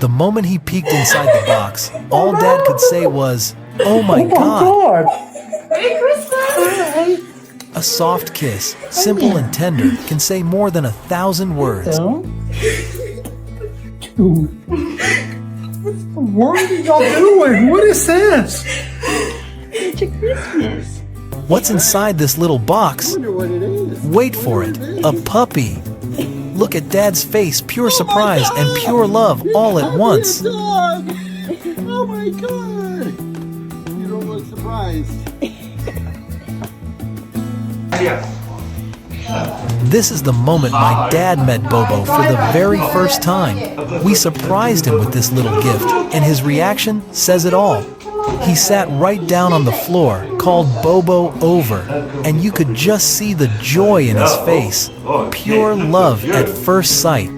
The moment he peeked inside the box, all Dad could say was, "Oh my God!" Merry Christmas! A soft kiss, simple and tender, can say more than 1,000 words. What are y'all doing? What is this? It's a Christmas. What's inside this little box? Wait for it, a puppy. Look at Dad's face, pure surprise and pure love all at once. Oh my God! You don't look surprised. This is the moment my dad met Bobo for the very first time. We surprised him with this little gift, and his reaction says it all. He sat right down on the floor, called Bobo over, and you could just see the joy in his face. Pure love at first sight.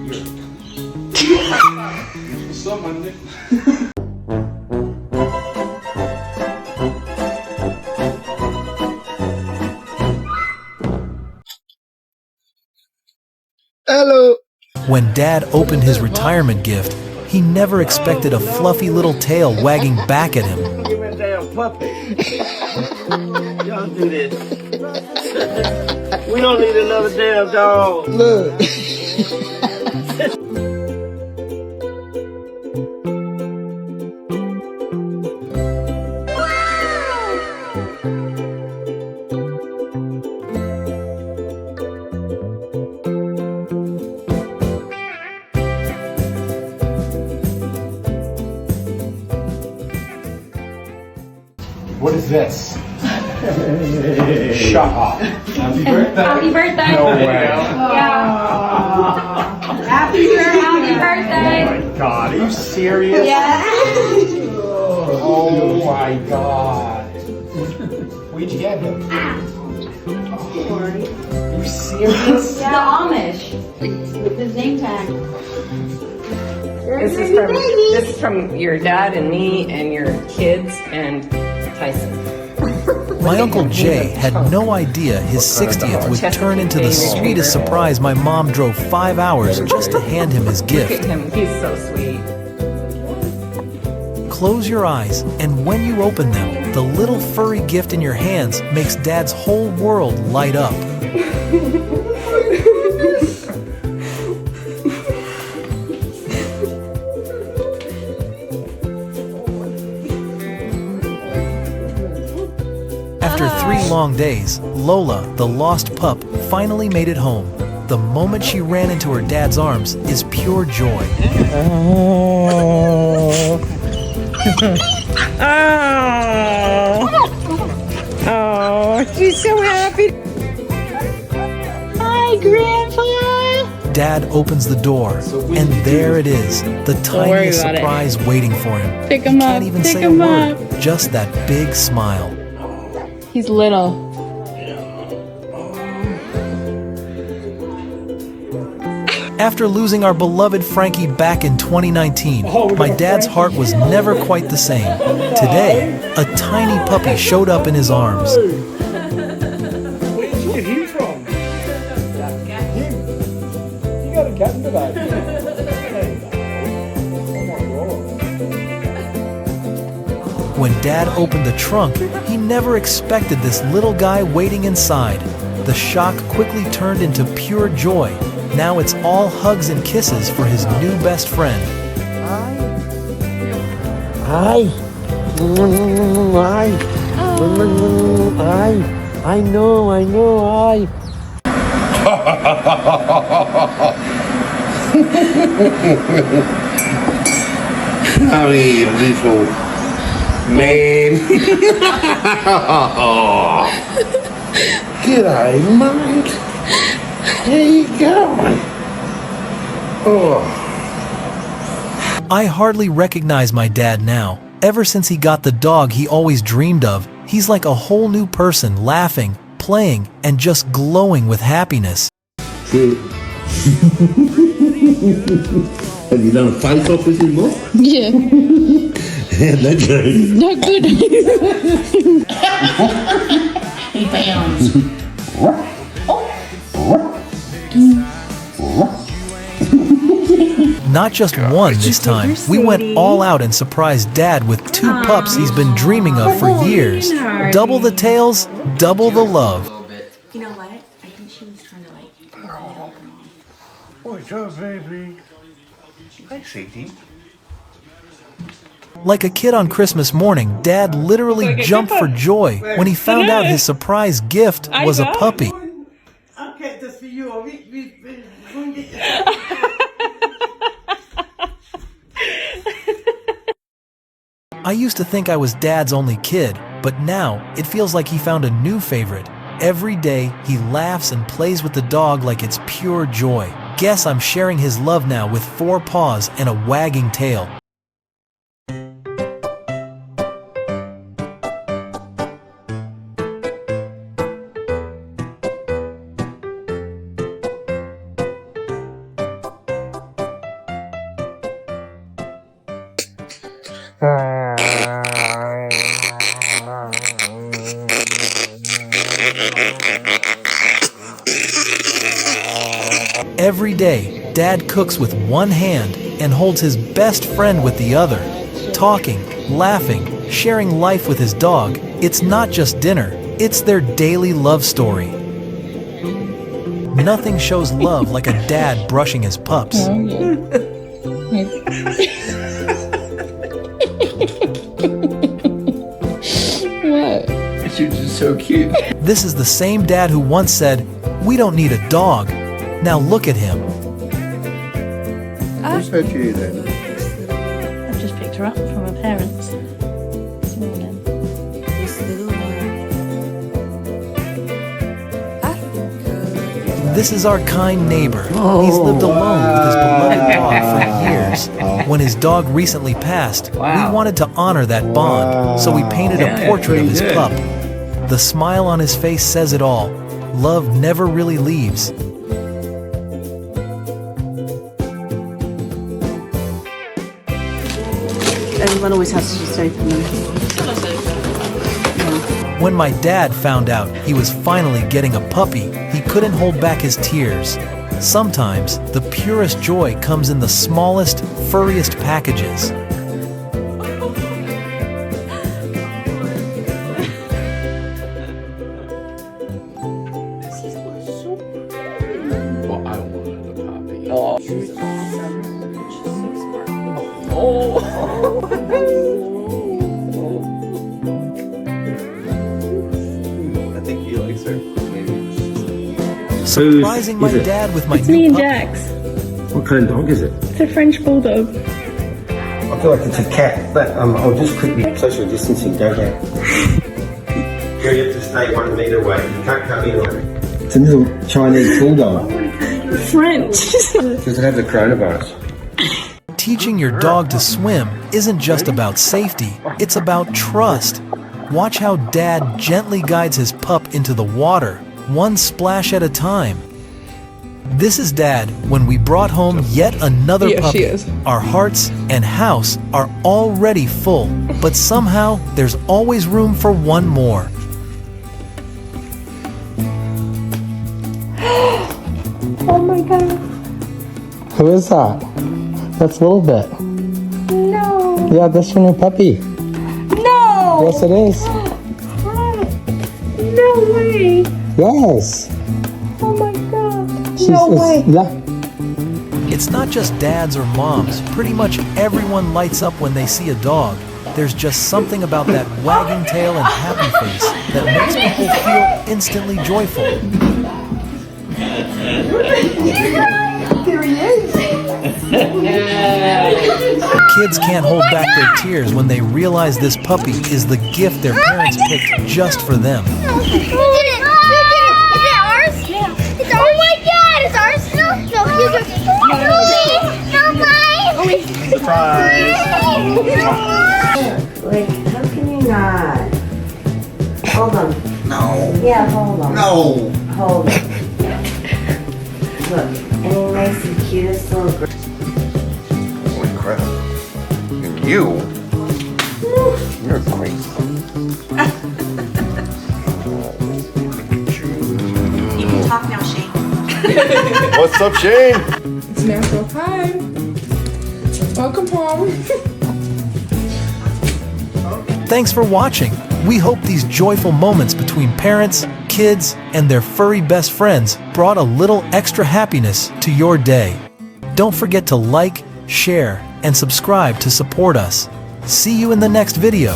Hello. When Dad opened his retirement gift, he never expected a fluffy little tail wagging back at him. Give me a damn puppy. Y'all do this. We don't need another damn dog. Look. What is this? Shut up. Happy birthday. Happy birthday. No way. Yeah. Happy birthday. Oh my God, are you serious? Yeah. Oh my God. Where'd you get him? Are you serious? The Amish. With his name tag. This is from your dad and me and your kids and Tyson. My Uncle Jay had no idea his 60th would turn into the sweetest surprise. My mom drove 5 hours just to hand him his Look at gift. him, he's so sweet. Close your eyes, and when you open them, the little furry gift in your hands makes Dad's whole world light up. After 3 long days, Lola, the lost pup, finally made it home. The moment she ran into her dad's arms is pure joy. Oh, she's so happy. Hi, Grandpa. Dad opens the door, and there it is, the tiniest surprise waiting for him. Pick He him can't up, even pick say a him word, up. just that big smile. He's little. After losing our beloved Frankie back in 2019, my dad's heart was never quite the same. Today, a tiny puppy showed up in his arms. Where did you get him from? Him? You got a cat today? When Dad opened the trunk, he never expected this little guy waiting inside. The shock quickly turned into pure joy. Now it's all hugs and kisses for his new best friend. Hi. Hi. Hi. I know. Hi. I mean, little man. G'day, mate. How you going? Oh. I hardly recognize my dad now. Ever since he got the dog he always dreamed of, he's like a whole new person, laughing, playing, and just glowing with happiness. Have you done a face off with him, Mom? Yeah. How'd that go? Not good. He bounds. Not just one this time, we went all out and surprised Dad with 2 pups he's been dreaming of for years. Double the tails, double the love. You know what? I think she was trying to like. What's up, baby? Hi, sweetie. Like a kid on Christmas morning, Dad literally jumped for joy when he found out his surprise gift was a puppy. Okay, to see you. I used to think I was Dad's only kid, but now it feels like he found a new favorite. Every day, he laughs and plays with the dog like it's pure joy. Guess I'm sharing his love now with 4 paws and a wagging tail. Every day, Dad cooks with one hand and holds his best friend with the other. Talking, laughing, sharing life with his dog, it's not just dinner, it's their daily love story. Nothing shows love like a dad brushing his pups. What? You're just so cute. This is the same dad who once said, "We don't need a dog." Now look at him. Who's fed you then? I've just picked her up from her parents this morning. This is our kind neighbor. He's lived alone with his beloved dog for years. When his dog recently passed, we wanted to honor that bond, so we painted a portrait of his pup. The smile on his face says it all. Love never really leaves. Everyone always has to just open them. When my dad found out he was finally getting a puppy, he couldn't hold back his tears. Sometimes, the purest joy comes in the smallest, furriest packages. Well, I wanted a puppy. I think he likes her. Surprising my dad with my It's me new and puppy. Jax. What kind of dog is it? It's a French bulldog. I feel like it's a cat, but I'll just quickly social distancing, go here. You have to stay 1 meter away. You can't come in. It's a little Chinese bulldog. French. Does it have the coronavirus? Teaching your dog to swim isn't just about safety, it's about trust. Watch how Dad gently guides his pup into the water, one splash at a time. This is Dad when we brought home yet another puppy. she is. Our hearts and house are already full, but somehow there's always room for one more. Oh my god. Who is that? That's a little bit. No. Yeah, that's your new puppy. No. Yes, it is. No way. Yes. Oh my god. She's, No way. Yeah. It's not just dads or moms. Pretty much everyone lights up when they see a dog. There's just something about that wagging tail and happy face that makes people feel instantly joyful. There he is. Kids can't hold back their tears when they realize this puppy is the gift their parents picked just for them. We did it! Is it ours? Yeah. It's ours? Oh my god, it's ours? No, no, mine! Surprise! Like, how can you not? Hold on. No. Yeah, hold on. No. Hold on. Look, and he makes the cutest little girl. Holy crap. And you? You're crazy. You can talk now, Shane. What's up, Shane? It's natural time. Thanks for watching. We hope these joyful moments between parents, kids, and their furry best friends brought a little extra happiness to your day. Don't forget to like, share, and subscribe to support us. See you in the next video.